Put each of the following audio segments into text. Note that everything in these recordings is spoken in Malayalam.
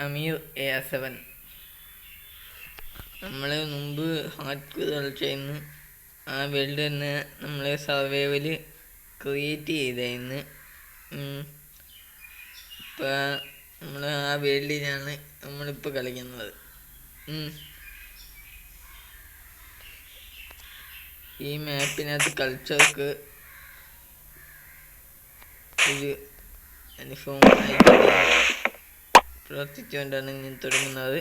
അമീർ AR7. നമ്മൾ മുമ്പ് ഹാക്ക് കളിച്ചായിരുന്നു. ആ വേൾഡ് തന്നെ നമ്മൾ സർവൈവൽ ക്രിയേറ്റ് ചെയ്തായിരുന്നു. ഇപ്പം നമ്മൾ ആ വേൾഡിലാണ് നമ്മളിപ്പോൾ കളിക്കുന്നത്. ഈ മാപ്പിനകത്ത് കളിച്ചവർക്ക് ഒരു അനുഭവം പ്രവർത്തിച്ചുകൊണ്ടാണ് ഞാൻ തുടങ്ങുന്നത്.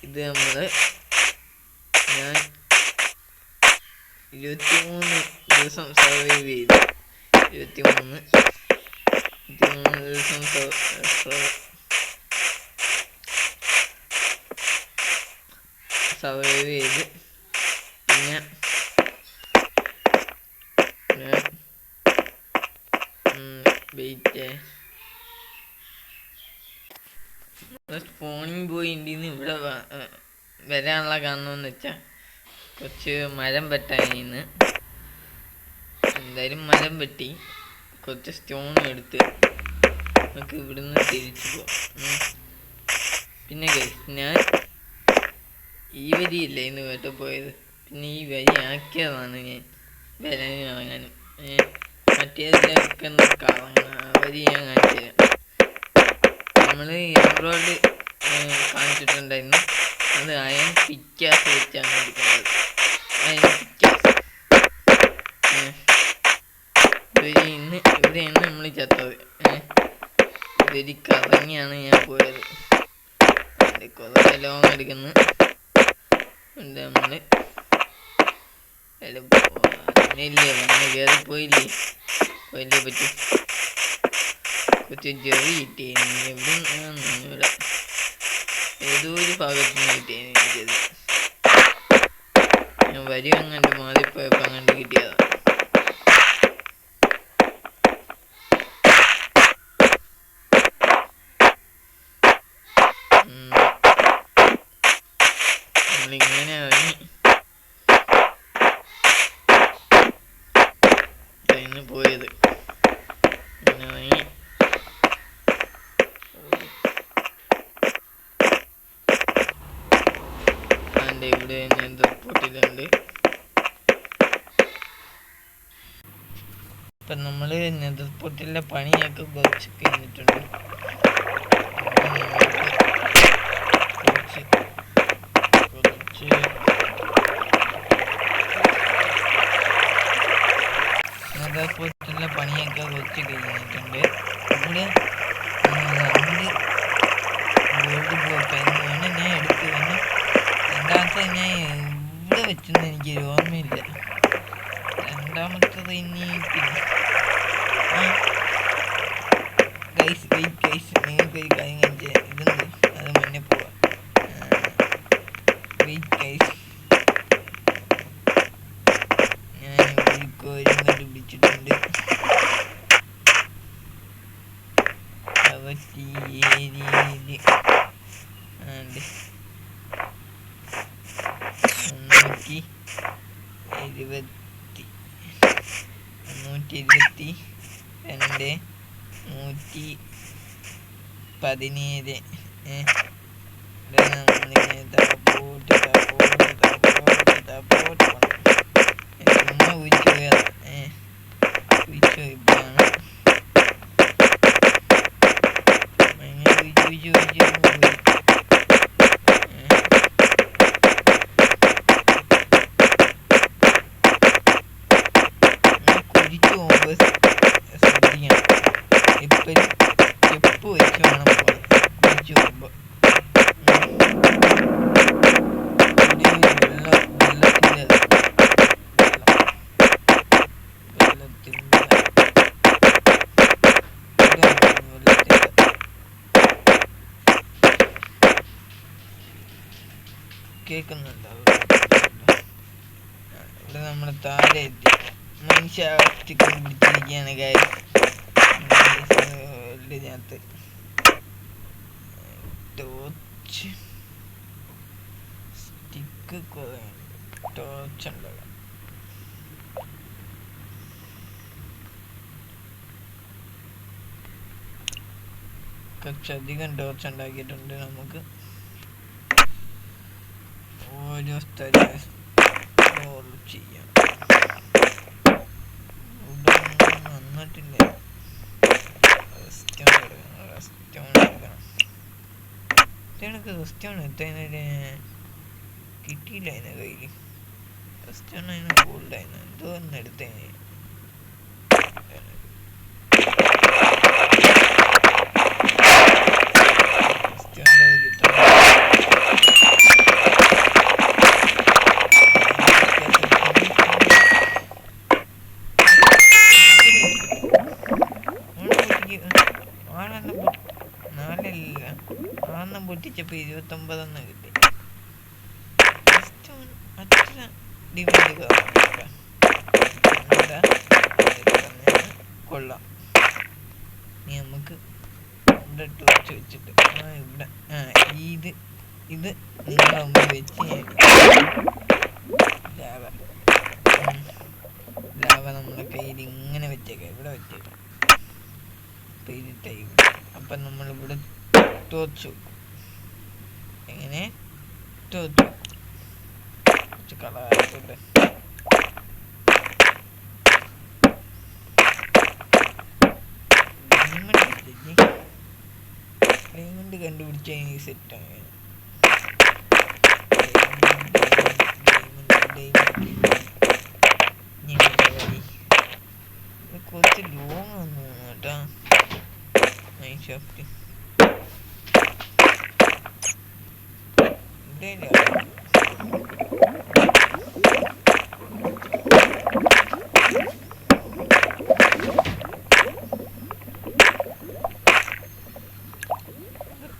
ഇത് ഞാൻ 23 ദിവസം സർവൈവ് ചെയ്തു. 23 ദിവസം സർവൈവ് ചെയ്ത് പിന്നെ സ്പോണിങ് പോയിന്റ് ഇവിടെ വരാനുള്ള കാരണം എന്ന് വെച്ചാൽ കുറച്ച് മരം വെട്ടാനിന്ന്. എന്തായാലും മരം വെട്ടി കുറച്ച് സ്റ്റോൺ എടുത്ത് നമുക്ക് ഇവിടുന്ന് തിരിച്ചു പോവാം. പിന്നെ ഞാൻ ഈ വരിയില്ല ഇന്ന് കേട്ടോ പോയത്, പിന്നെ ഈ വരി ആക്കിയതാണ് ഞാൻ വരാനും ഇറങ്ങാനും. മറ്റേതൊക്കെ കറങ്ങണം, ആ വരി ഞാൻ കാണിച്ചു തരാം. നമ്മൾ എംബ്രോയിഡ് കാണിച്ചിട്ടുണ്ടായിരുന്നു, അത് അയൺ പിക്കാസ് വെച്ചാണ് എടുക്കുന്നത്. അയൺ പിക്കാസ് ഇവിടെയാണ് നമ്മൾ ചത്തത്. ഇതൊരു കറങ്ങിയാണ് ഞാൻ പോയത്. കുറേ ലോങ് എടുക്കുന്നു. നമ്മൾ കയറി പോയില്ലേ പറ്റും. കുറച്ച് ജെറി കിട്ടിയായിരുന്നു. ഇവിടെ ഏതോ ഒരു ഭാഗത്ത് നിന്ന് കിട്ടിയായിരുന്നു എനിക്കത്. ഞാൻ വരി അങ്ങോട്ട് മാറിപ്പോയപ്പോൾ അങ്ങോട്ട് കിട്ടിയതാണ്. നമ്മളിങ്ങനെ ഇറങ്ങി പോയത്. ഇങ്ങനെ ഇറങ്ങി ഇവിടെ നെതർപോർട്ടിലുണ്ട്. ഇപ്പം നമ്മൾ നെതർപോർട്ടിലെ പണിയൊക്കെ കുറച്ച് കഴിഞ്ഞിട്ടുണ്ട്. നെതർപോർട്ടിലെ പണിയൊക്കെ കുറച്ച് കഴിഞ്ഞിട്ടുണ്ട്. ഇവിടെ 2 ഗോൾഡ് ബ്ലോക്ക് ആയിരുന്നു ഞാൻ എടുത്ത് വന്നു. രണ്ടാമത്തെ ഞാൻ ഇവിടെ വെച്ചെന്ന് എനിക്കൊരു ഓർമ്മയില്ല. രണ്ടാമത്തത് ഇനി പിന്നെ ഗൈസ് നിങ്ങൾക്കൊരു കാര്യം കാണിച്ചാൽ ഇതുണ്ട്, അത് മുന്നേ പോവാം. ഗൈസ് ഞാൻ ഒരു കോര്യം കണ്ടുപിടിച്ചിട്ടുണ്ട്. അവർക്ക് ഈ ഏരിയയിൽ 122 117 നമ്മളിങ്ങനെ തപ്പോട്ട് ചുമ്മാ ഉഴിച്ചു പോയതാണ്. ഉഴിച്ചു പോയപ്പോഴാണ് ഉഴിച്ചു കുരിച്ചു പോകുമ്പോൾ ശ്രദ്ധിക്കണം. എപ്പോഴും സ്റ്റെപ്പ് വെച്ച് വേണം പോകാൻ കുരിച്ചു പോകുമ്പോൾ. കേൾക്കുന്നുണ്ടോ? ഇവിടെ നമ്മൾ താഴെ എത്തി. മനുഷ്യ ചിക്കൻ പിടിച്ചിരിക്കുകയാണ് ഇതിനകത്ത്. ടോർച്ച് സ്റ്റിക്ക് കുറേ ടോർച്ച് ഉണ്ടാകാം. കുറച്ചധികം ടോർച്ച് ഉണ്ടാക്കിയിട്ടുണ്ട്. നമുക്ക് ഓരോ സ്ഥലം ചെയ്യാം. വന്നിട്ടില്ല. എനിക്ക് റെസ്റ്റോൺ എത്താനൊരു കിട്ടിയില്ല. അതിന് കയ്യിൽ റെസ്റ്റോൺ അതിന് ഗോൾഡായിരുന്നു. എന്തോ ഒന്ന് എടുത്തേനെ. പൊട്ടിച്ചപ്പോൾ 29 കിട്ടി. അത്ര ഡിമാൻഡ് കൊള്ളാം. ഇനി നമുക്ക് ഇവിടെ ടോർച്ച് വെച്ചിട്ട് ഇവിടെ ഇത് നിങ്ങളുടെ മുമ്പിൽ വെച്ച് ലാവ നമ്മുടെ കയ്യിൽ ഇങ്ങനെ വെച്ചേക്കാം. ഇവിടെ വെച്ചേക്കാം. അപ്പം ഇരുട്ടായി. അപ്പം നമ്മളിവിടെ ടോർച്ച് വെക്കും. എങ്ങനെ ടോർച്ച് കുറച്ച് കളറായിക്കോട്ടെ. ഡയമണ്ട് കണ്ടുപിടിച്ച എനിക്ക് സെറ്റാണ്. കുറച്ച് ലോങ് വന്നു കേട്ടാ. മൈൻഷാഫ്റ്റ്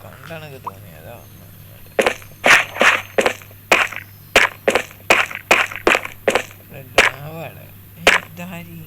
കണ്ടാണൊക്കെ തോന്നിയതാ. ലാവാണ് ഇതാരി.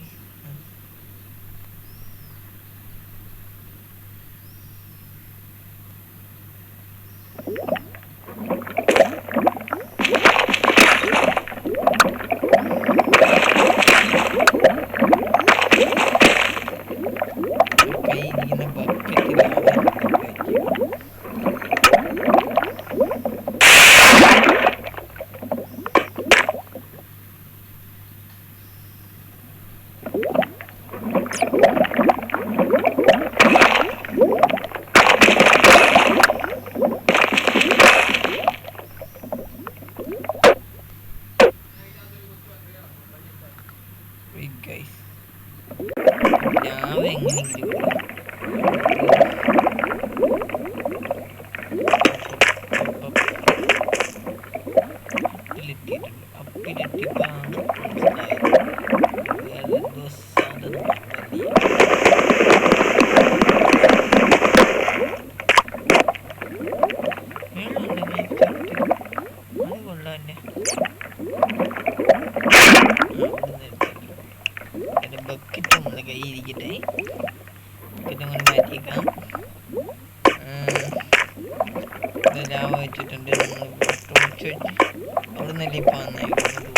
ബക്കറ്റ് നമ്മുടെ കയ്യിൽ ഇരിക്കട്ടെ. ബക്കറ്റ് കൊണ്ട് മാറ്റിയേക്കാം. ലാവ വെച്ചിട്ടുണ്ട്. നമ്മൾ ടോർച്ച് വെച്ച് അവിടെ നിന്നല്ലേ ഇപ്പം വന്നേക്കുന്നത്.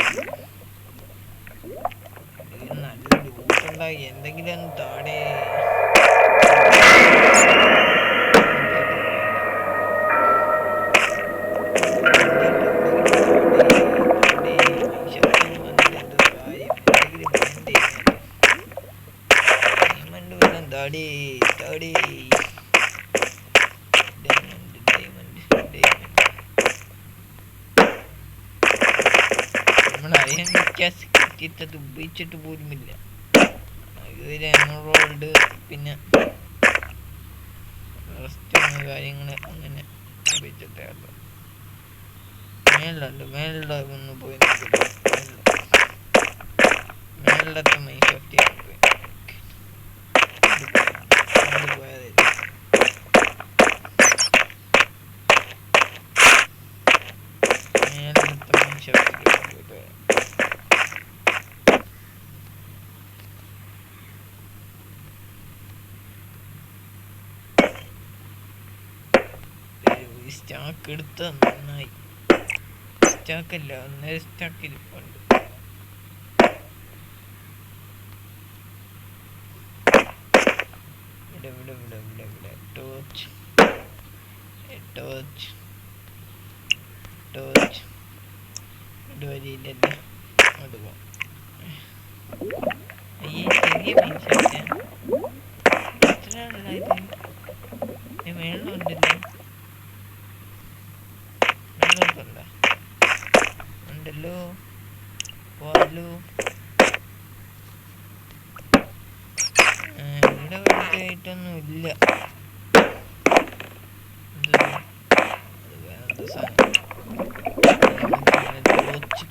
നല്ല ലൂട്ടുണ്ടായി. എന്തെങ്കിലും താഴെ നമ്മൾ അയൺ കിട്ടിയത് ഉപയോഗിച്ചിട്ട് പോലുമില്ല. ഇതൊരു എമറോൾഡ് പിന്നെ കാര്യങ്ങൾ അങ്ങനെ ഉപയോഗിച്ചിട്ടേ ഉള്ളൂ. മേളിലുണ്ട് ഒന്ന് പോയി മേളിലത്തെ മൈൻഷാഫ്റ്റ് പോയി പോയത്. മേളിലത്തെ മൈൻഷാഫ്റ്റ് പോയി സ്റ്റാക്ക് എടുത്ത നന്നായി. സ്റ്റാക്കല്ല, 1.5 സ്റ്റാക്ക് ഇരിപ്പുണ്ട്. ഇവിടെ ടോർച്ച് ടോർച്ച് ടോർച്ച് ഇവിടെ വരിയില്ലല്ലേ. അങ്ങോട്ട് പോവാം. ഈ ചെറിയ മീൻസ് എത്രയാണല്ലോ ഇത്? വെള്ളമുണ്ടല്ലോ. വെള്ളമൊക്കെ ഉണ്ടല്ലോ. പോവാലോ. ഇവിടെ വലുതായിട്ടൊന്നും ഇല്ല. വേറെന്താ സാധനം? വെച്ച്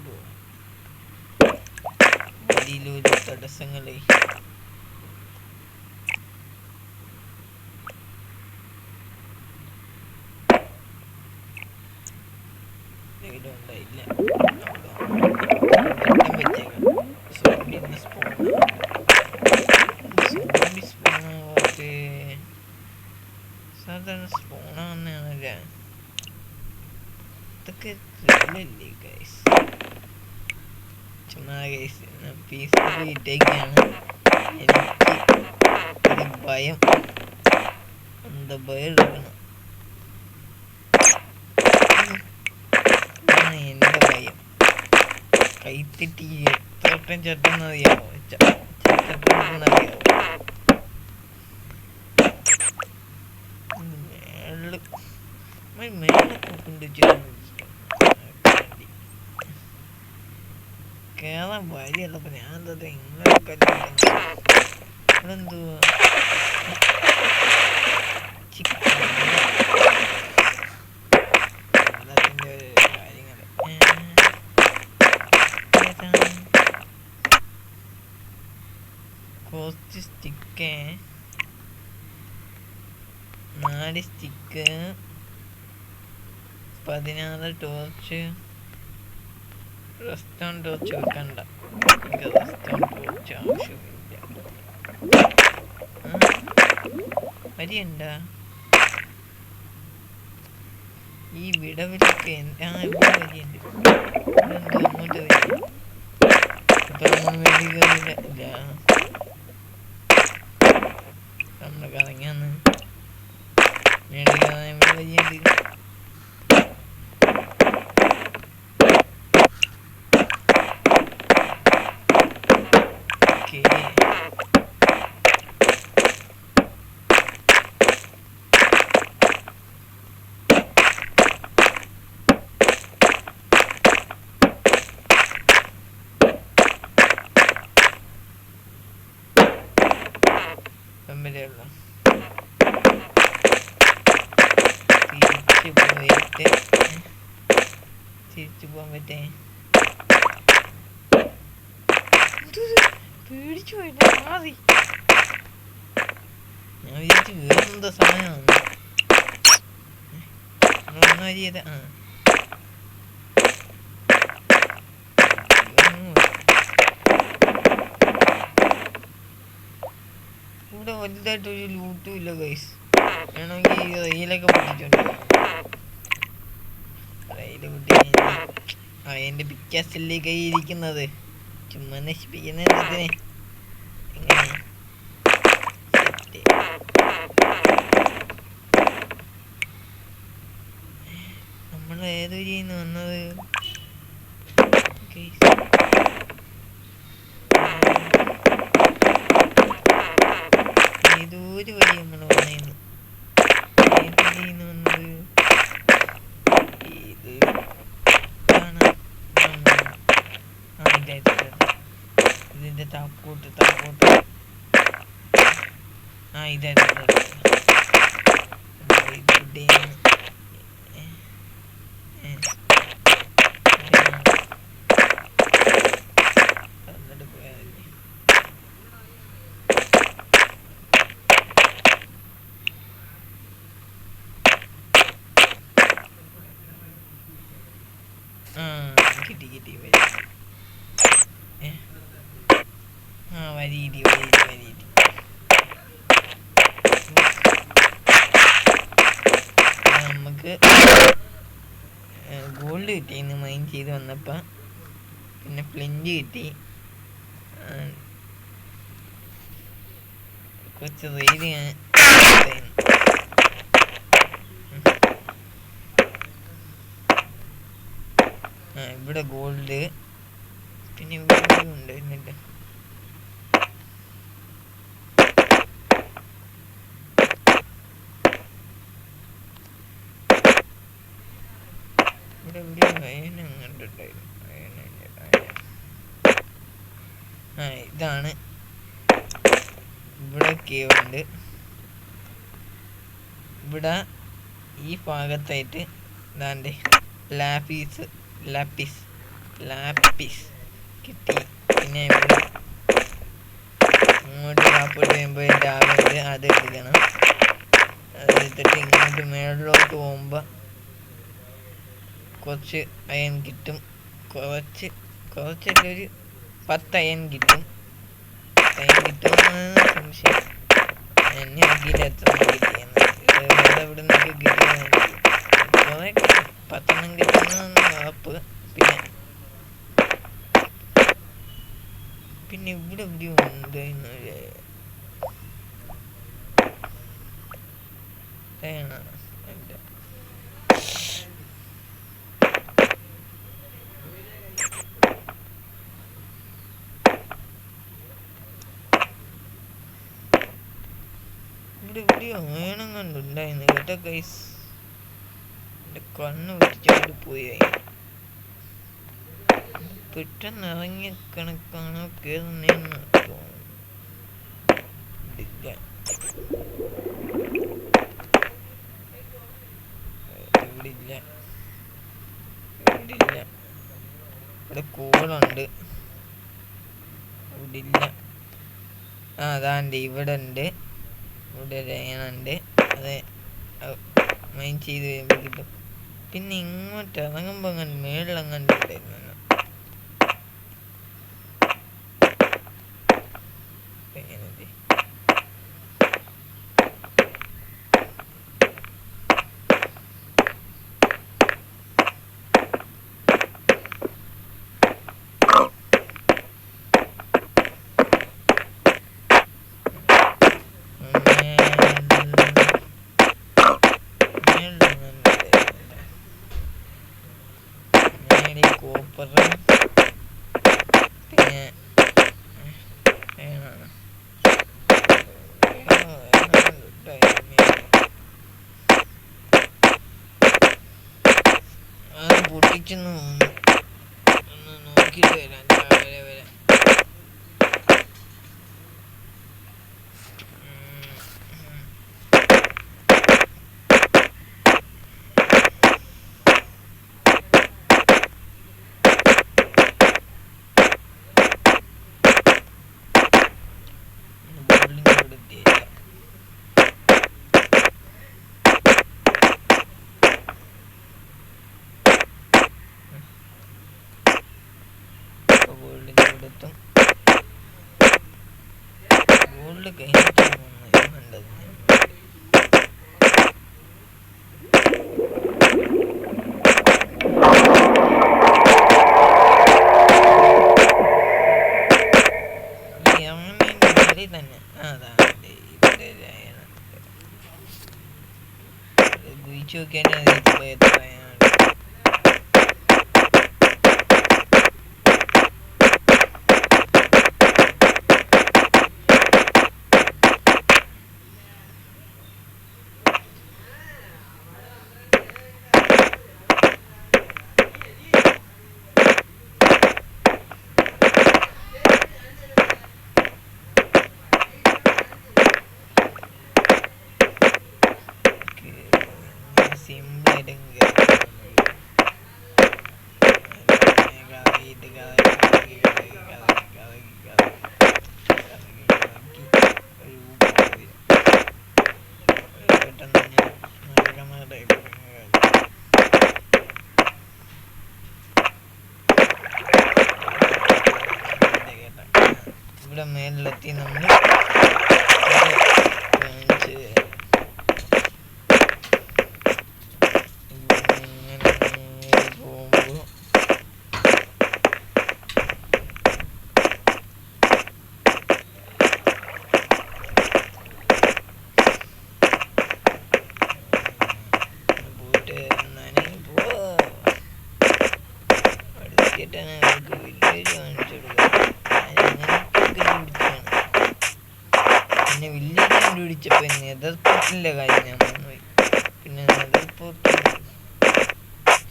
പോവാം. വഴിയിലൊരു തടസ്സങ്ങളെ. ഉണ്ടായില്ല. സാധാരണ സ്പോണാണെന്നല്ലേ. ഇതൊക്കെ ത്രില്ലല്ലേ ഗൈസ്. ചുമ്മാ ഗൈസ് പീസ്ഫുള്ളി ഇട്ടേക്കാണ്. എനിക്ക് ഒരു ഭയം, എന്താ ഭയം എടുക്കണം. എൻ്റെ ഭയം കൈത്തിട്ടി എത്രട്ടം ചട്ടെന്നറിയാമോ? ചട്ടെന്നറിയാമോ? മേളൊക്കെ കൊണ്ട് കേറാൻ വഴിയുള്ളപ്പോ ഞാൻ എന്താ ഇങ്ങനെ ഇതെന്തുവാ എല്ലാത്തിൻ്റെ കാര്യങ്ങള്. കുറച്ച് stick, 4 stick, 16 torch. Redstone torch വെക്കണ്ട, റെസ്റ്റോൺ ടോർച്ച് ആവശ്യമില്ല. വരിയുണ്ട ഈ വിടവിലൊക്കെ? ഇവിടെ വരിയുണ്ട്. ഇതെന്തോ അങ്ങോട്ട് വരി. ഇപ്പൊ നമ്മൾ മേടിക്കില്ല, നമ്മൾ കറങ്ങാന്ന് മേടിക്കാതെ ഇവിടെ വരിയുണ്ട്. തിരിച്ചു പോവാൻ പറ്റേ? പേടിച്ചു പോയിട്ട് മാറി. ഞാൻ വിചാരിച്ചു വേറെന്താ സാധനമാണ്. നമ്മളൊന്നും അരിയത്. ഇവിടെ വലുതായിട്ടൊരു ലൂട്ടും ഇല്ല ഗൈസ്. വേണമെങ്കിൽ ഈ റെയിലൊക്കെ പൊട്ടിച്ചോണ്ട് റെയില് പൊട്ടി എൻ്റെ പിക്കാസ്റ്റല്ലേ കൈ ഇരിക്കുന്നത്. ചുമ്മാ നശിപ്പിക്കുന്നതിന് എങ്ങനെ നമ്മൾ ഏതൊരിന്ന് വന്നത്? ഏതൊരു വഴി നമ്മൾ വന്നേന്ന്. ഏതൊരിന്ന് വന്നത്? ഇത് ഇതിന്റെ താക്കോട്ട് ഇതായിരുന്നു. കിട്ടി വരീതി നമുക്ക് ഗോൾഡ് കിട്ടി ഇന്ന് മൈൻ ചെയ്ത് വന്നപ്പോൾ. പിന്നെ ഫ്ലിൻറ്റ് കിട്ടി, കുറച്ച് റീഡ് ഞാൻ ഇവിടെ ഗോൾഡ്, പിന്നെ ഇവിടെ ഉണ്ട് എന്നിട്ട് ഇവിടെ ഇവിടെ അയനം കണ്ടിട്ടായിരുന്നു. ഇതാണ് ഇവിടെ കേവ് ഉണ്ട്. ഇവിടെ ഈ ഭാഗത്തായിട്ട് ഇതാണ്ട് ലാപ്പിസ് കിട്ടി. പിന്നെ ഇവിടെ ഇങ്ങോട്ട് കാപ്പിട്ട് വരുമ്പോൾ രാവിലെ അത് എടുക്കണം. അത് എടുത്തിട്ട് ഇങ്ങോട്ട് മേളിലോട്ട് പോകുമ്പോൾ കുറച്ച് അയൺ കിട്ടും. കുറച്ചല്ല, ഒരു 10 അയൺ കിട്ടും. കിട്ടുമെന്നാണ് സംശയം. എന്നെ നോക്കിയിട്ട് എത്ര കിട്ടിയെന്ന്. വേറെ ഇവിടെ നിന്നൊക്കെ കിട്ടിയെന്ന് കുറേ കിട്ടും. 10 കിട്ടുന്നതെന്ന് ഉറപ്പ്. പിന്നെ ഇവിടെ എവിടെയോ ഉണ്ട് എന്നൊരു ഇവിടെ എവിടെയോ വേണം കണ്ടുണ്ടായിരുന്നു കേട്ടോ ഗൈസ്. എൻ്റെ കണ്ണ് പിടിച്ചോണ്ട് പോയി. പെട്ടെന്ന് ഇറങ്ങിയ കണക്കാണോ കയറുന്നതെന്ന് തോന്നുന്നു. ഇവിടെ കോളുണ്ട്. ഇവിടെ ഇല്ല. അതാണ്ട് ഇവിടെ ഉണ്ട്. ഇവിടെ രേണുണ്ട്. അത് മൈൻ ചെയ്ത് വരുമ്പോൾ കിട്ടും. പിന്നെ ഇങ്ങോട്ട് ഇറങ്ങുമ്പോൾ അങ്ങനെ മേളിലങ്ങാണ്ട് ഉണ്ടായിരുന്നു. പൊട്ടിച്ചെന്ന് തോന്നുന്നു. ഒന്ന് നോക്കിയിട്ട് വരാം. രാവിലെ വരാം. ഗോൾഡ് കഴിഞ്ഞിട്ട് വേണ്ടത്. തന്നെ കുഴിച്ചു നോക്കിയാൽ ഇവിടെ മേലിലെത്തി നമ്മൾ പിന്നെ വില്ലേജ് കണ്ടുപിടിച്ചപ്പോൾ നെതർ പോർട്ടലിൻ്റെ കാര്യം ഞാൻ മറന്നുപോയി. പിന്നെ നെതർ പോർട്ടൽ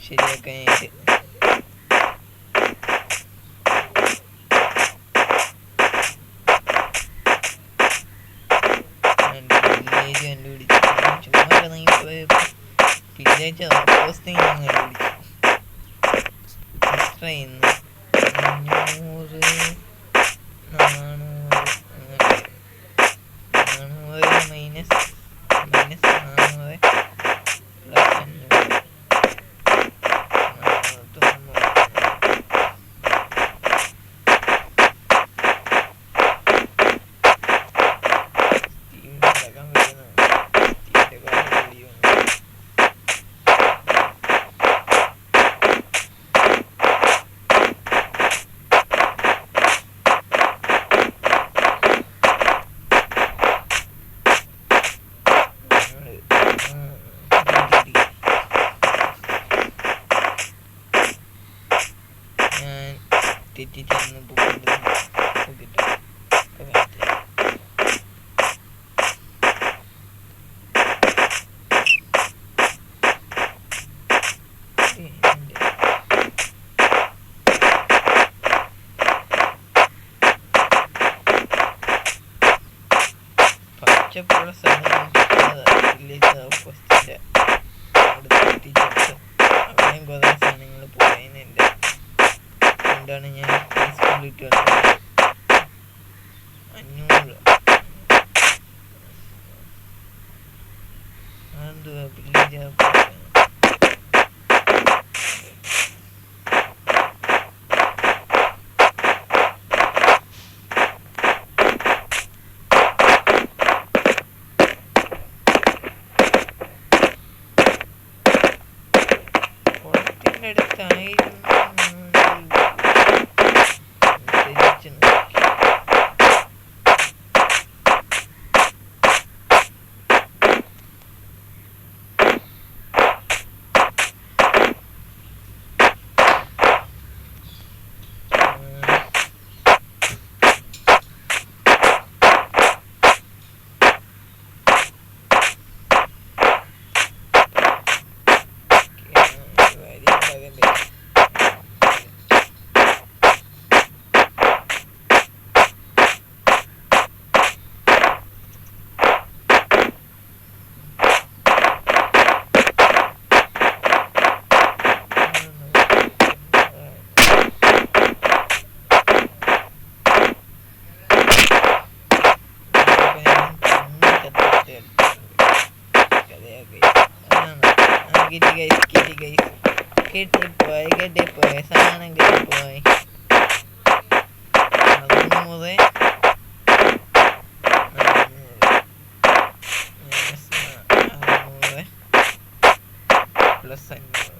ശരിയാക്കാനായിട്ട് വില്ലേജ് കണ്ടുപിടിച്ചു. ചുമ്മാ ഇറങ്ങിപ്പോയപ്പോൾ വില്ലേജ് പോസ്റ്റിങ് ഞാൻ കണ്ടുപിടിച്ചു. എത്ര ഇന്ന് 500 400 മൈനസ് 400 പ്ലസ് 500 പച്ചപ്പുള്ള സ്ഥലം വില്ലേജ് പോസ്റ്റിൻ്റെ അടുത്തെത്തിച്ചിട്ട് അവിടെയും കുറേ സാധനങ്ങൾ പോയതിനുണ്ട്. അതുകൊണ്ടാണ് ഞാൻ പീസ്ഫുള്ളിട്ട് വന്നത്. 500 അതെന്തുവാ വില്ലേജ് പോസ്റ്റ് കുളത്തിൻ്റെ അടുത്തായിരുന്നു. കിട്ടിപ്പോയി സാധനം കിട്ടിപ്പോയി. 600 പ്ലസ് 500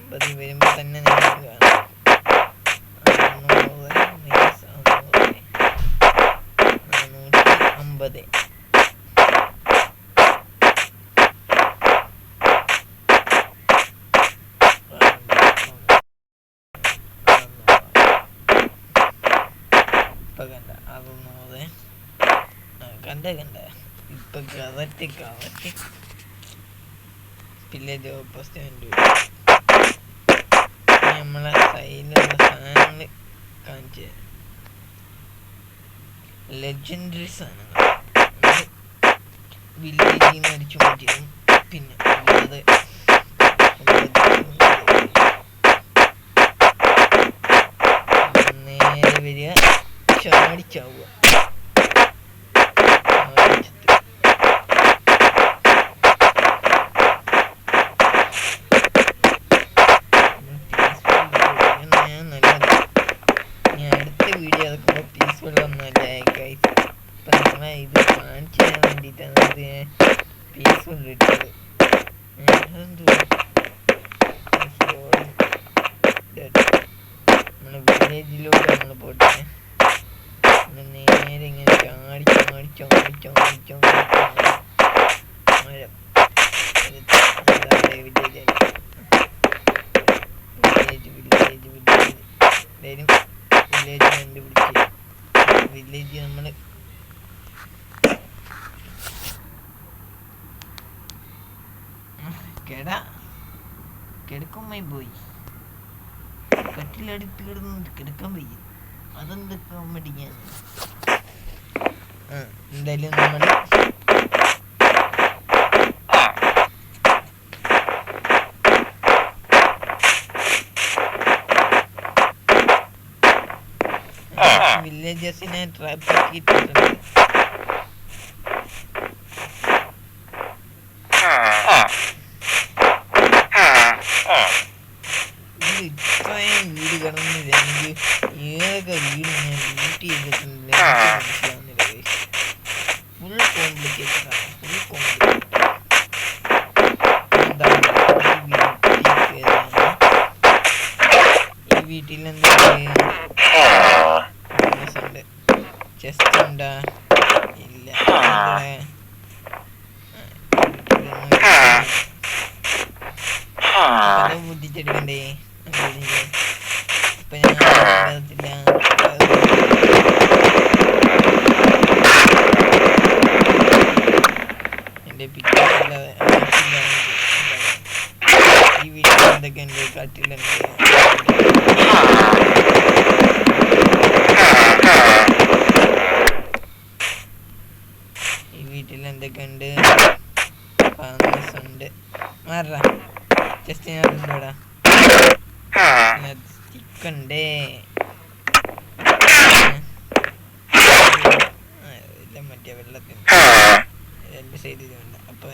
450 വരുമ്പോൾ തന്നെ നിങ്ങൾക്ക് കാണാം. 600 മൈനസ് 450. ഇപ്പം കണ്ട 600 കണ്ട ഇപ്പം കറക്റ്റ് വില്ലേജ് പോസ്റ്റ് കണ്ടുപിടിച്ചു. നമ്മളെ സൈഡിലുള്ള സാധനങ്ങൾ കാണിച്ചു തരാം. ലെജൻഡറി സാധനങ്ങൾ വില്ലേജിൽ നിന്ന് അടിച്ചു മാറ്റിയതും പിന്നെ നേരെ വരിക, ചാടിച്ചാവുക. ഞാൻ അടുത്ത വീഡിയോ അതൊക്കെ പീസ്ഫുൾ ഒന്നുമല്ല ഗൈസ്. ഇപ്പം നമ്മളെ ഇത് കാണിച്ചു തരാൻ വേണ്ടിയിട്ടാണ് ഇത് പീസ്ഫുൾ ഇട്ടത്. നമ്മളെ വില്ലേജിലൂടെ നമ്മൾ പോട്ടെ. നേരെ ഇങ്ങനെ ചാടിച്ചോ മരം വില്ലേജ് വരും. വില്ലേജ് കണ്ടുപിടിച്ച് വില്ലേജ് നമ്മൾ കിടക്കുമായി പോയി കട്ടിലടുത്ത് കിടന്ന് കിടക്കാൻ വയ്യ അതെന്ത് കോമഡിയാണ്. എന്തായാലും നമ്മൾ വില്ലേജസിനെ ട്രാപ്പ് ആക്കിയിട്ടുണ്ട്. ഇത്രയും വീട് കിടന്നില്ലെങ്കിൽ ഏതൊക്കെ വീട് ഞാൻ ലൂട്ട് ചെയ്തിട്ടുണ്ട് മനസ്സിലാവുന്നില്ല. ഫുൾ കോംപ്ലിക്കേറ്റഡ് ആണ്, ഫുൾ കോംപ്ലിക്കേറ്റഡ്. ഈ വീട്ടിൽ എന്തൊക്കെ ചെസ്റ്റ് ഉണ്ടാ ഇല്ല. ബുദ്ധിച്ചെടുക്കണ്ടേ ഇപ്പൊ ഞാൻ എന്റെ പിറ്റല്ലാതെ ഈ വീട്ടിൽ എന്തൊക്കെ ഉണ്ട്? കാട്ടിലുണ്ട്, ഈ വീട്ടിൽ എന്തൊക്കെ ഉണ്ട്? ഉണ്ട്. മാറാ ജസ്റ്റ് ഞാനുണ്ടോടാ സ്റ്റിക്കുണ്ടേ. മറ്റേ വെള്ളത്തിന് രണ്ട് സൈഡിൽ വേണ്ട. അപ്പൊ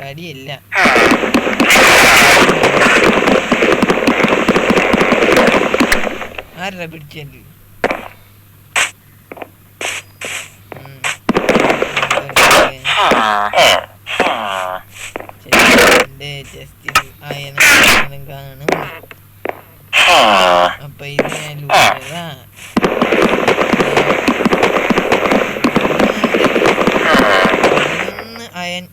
തടിയല്ല ആരാ പിടിച്ചത്? ജസ്റ്റ് ആയനം കാണും. അപ്പൊ ഇത് ഞാൻ ലൂട്ടാ അയൻ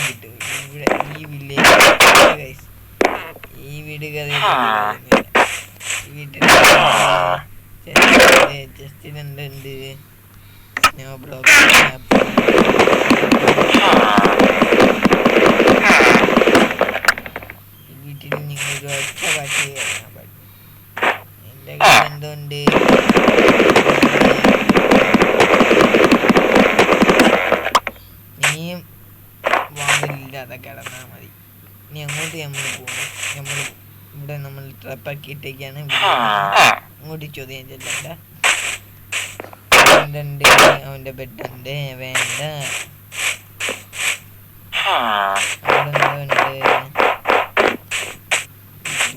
കിട്ടും ഇവിടെ ഈ വില്ലേജ്. ഈ വീട് കഥ ഈ വീട്ടിൽ ജസ്റ്റ് എന്തുണ്ട്? സ്നോ ബ്ലോക്ക് വീട്ടിൽ നിങ്ങൾക്ക് ഒറ്റ കാട്ടി കാണാൻ പറ്റും. എൻ്റെ കയ്യിൽ എന്തുകൊണ്ട് ഇനിയും വാതിലില്ലാതെ കിടന്നാൽ മതി. ഇനി അങ്ങോട്ട് നമ്മൾ പോകും. നമ്മൾ ഇവിടെ നമ്മൾ ട്രപ്പാക്കിയിട്ടേക്കാണ്. അങ്ങോട്ട് ചോദ്യം ചെല്ലണ്ട. ഉണ്ട് അവൻ്റെ ബെഡുണ്ട് വേണ്ട.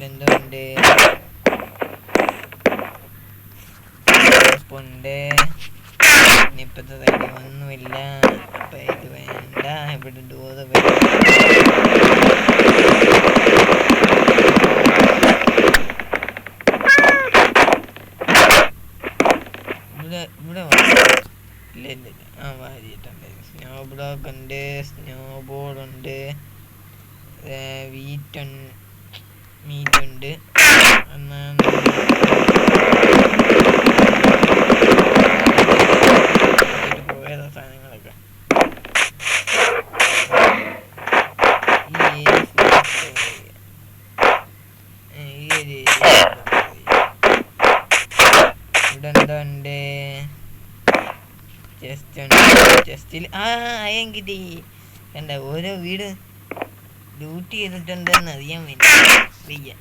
എന്തുണ്ട്? ഉണ്ട്. ഇനിയിപ്പത്തെ തൈര് ഒന്നുമില്ല. അപ്പൊ ഇത് വേണ്ട. ഇവിടെ ഡോറ് ഇവിടെ ഇല്ല ഇല്ല ആ വാരിയിട്ടുണ്ട്. സ്നോ ബ്ലോക്ക് ഉണ്ട്, സ്നോ ബോർഡ് ഉണ്ട്, മീറ്റ് ഉണ്ട്. പോയ സാധനങ്ങളൊക്കെ ഇവിടെ എന്താ ഉണ്ട്? ചെസ്റ്റിൽ അയൻ കിട്ടി. കണ്ട ഓരോ വീട് ലൂട്ട് ചെയ്തിട്ടുണ്ടെന്ന് അറിയാൻ വേണ്ടി വയ്യ.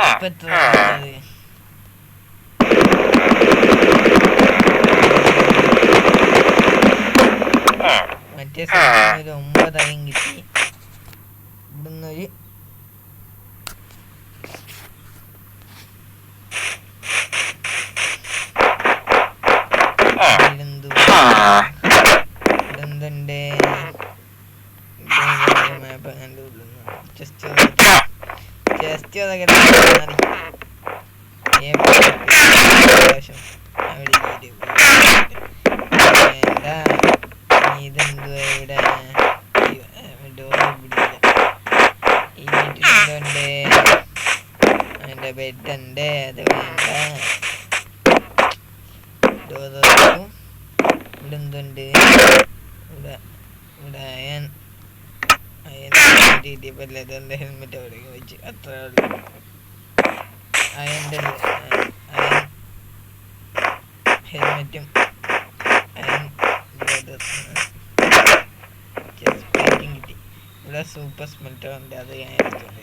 ഇപ്പൊ എത്ര മറ്റേ ഒരു 9 അയൻ കിട്ടി. ഇവിടുന്നൊരു ഇതെന്തുണ്ട്? മാപ്പ് ജസ്റ്റ് അതൊക്കെ വേണ്ട. ഇതെന്തുവാ ഇവിടെ? ഡോറ് ബെഡ് ഉണ്ട്, അത് വേണ്ട. ഡോർ തുറക്കും. ഇവിടെ എന്തുണ്ട്? ഇവിടെ ഇവിടെ അയൺ ലെതറിന്റെ ഹെൽമെറ്റ് അവിടെ വെച്ച് അത്ര അയൻ്റെ അയൺ ഹെൽമെറ്റും അയൺ ലെതർ കിട്ടി. ഇവിടെ സൂപ്പർ സ്മെൽറ്റർ ഉണ്ട്, അത് ഞാൻ എടുത്തുണ്ട്.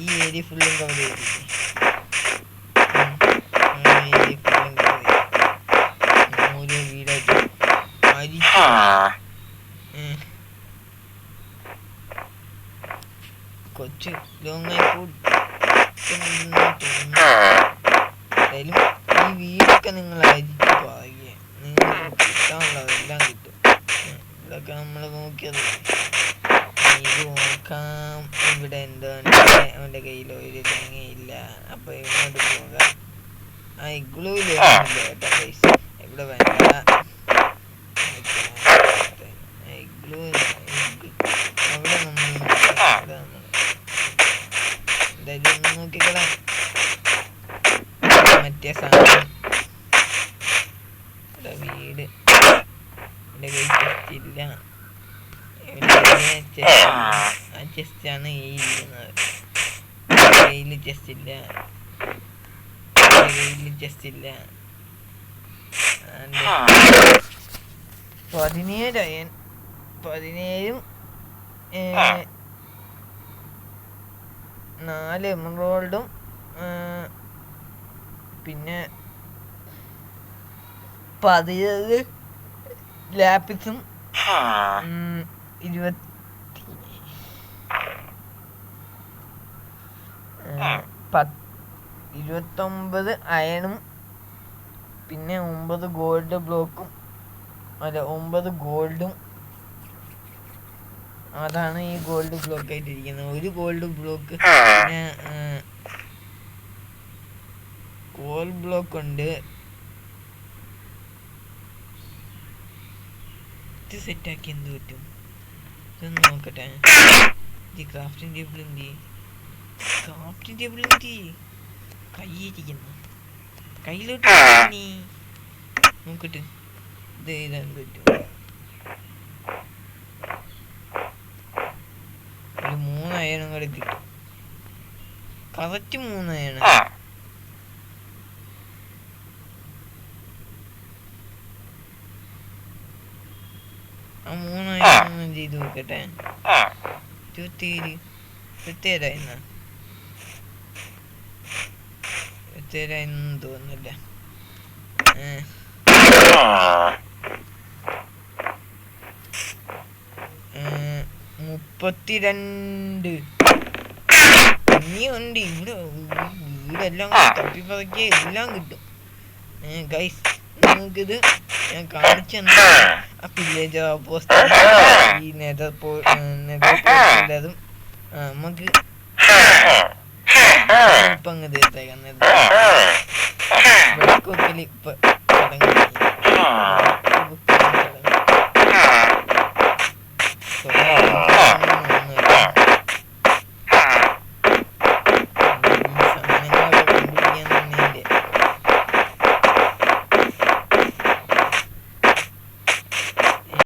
ഈ ഏരിയ ഫുള്ളും കവർ ചെയ്തില്ലേ? ഏരിയ ഫുള്ളും കവർ ചെയ്തു. ഓരോ വീടായിട്ട് കൊച്ചു ലോങ്ങായി എന്തായാലും ഈ വീടൊക്കെ നിങ്ങൾ അരിച്ച് പറയുക, നിങ്ങൾക്ക് കിട്ടാനുള്ളതെല്ലാം കിട്ടും. ഇവിടെയൊക്കെ നമ്മൾ നോക്കിയത് ഇത് നോക്കാം. ഇവിടെ എന്താണ്? അവൻ്റെ കയ്യിൽ ഒരു തേങ്ങയില്ല. അപ്പൊ ഇങ്ങോട്ട് പോകാം. ആ ഇഗ്ലൂയിൽ കേട്ടോ പൈസ ഇവിടെ വേണ്ട. ഇഗ്ലൂ അവിടെ നമ്മൾ എന്തായാലും ഒന്ന് നോക്കിക്കളാം. മറ്റേ സാധനം ഇവിടെ വീട് എൻ്റെ കയ്യിൽ ചെസ്റ്റ് ഇല്ല. ആ ചെസ്റ്റാണ് ഈ ഇരിക്കുന്നത്. കയ്യിൽ ചെസ്റ്റ് ഇല്ല, കയ്യിൽ ചെസ്റ്റ് ഇല്ല. 17 17 4 എമറോൾഡും പിന്നെ 17 ലാപ്പിസും 29 അയണും പിന്നെ 9 ഗോൾഡ് ബ്ലോക്കും 9 ഗോൾഡും. അതാണ് ഈ ഗോൾഡ് ബ്ലോക്ക് ആയിട്ടിരിക്കുന്നത്. ഒരു ഗോൾഡ് ബ്ലോക്ക് പിന്നെ കോൾ ബ്ലോക്ക് ഉണ്ട്. ഇത് സെറ്റാക്കി എന്ത് പറ്റും? ഇതൊന്ന് നോക്കട്ടെ. ക്രാഫ്റ്റിംഗ് ടേബിൾ എന്ത്? ക്രാഫ്റ്റിംഗ് ടേബിൾ എന്ത്? കയ്യിരിക്കുന്നു, കയ്യിലോട്ട് നോക്കട്ടെ. ഇത് എഴുതാൻ പറ്റും. ഒരു 3 അയണും കൂടെ കിട്ടും. Correct 3 iron. ആ 3 അയണൊന്നും ചെയ്ത് നോക്കട്ടെ. 27 തോന്നുന്നില്ല. 32 ഇനിയുണ്ട്. ഇവിടെ വീടെല്ലാം തപ്പിപ്പറക്കിയ എല്ലാം കിട്ടും. ഗൈസ്, നിങ്ങൾക്കിത് ഞാൻ കാണിച്ചു തന്നെ. ആ വില്ലേജ് പോസ്റ്റ് ഈ നെതർ പോസ്റ്റതും നമുക്ക് ഇപ്പം അങ്ങ് തീർത്തേക്കാം. വെളിക്കൊക്കെ ഇപ്പൊ തുടങ്ങി.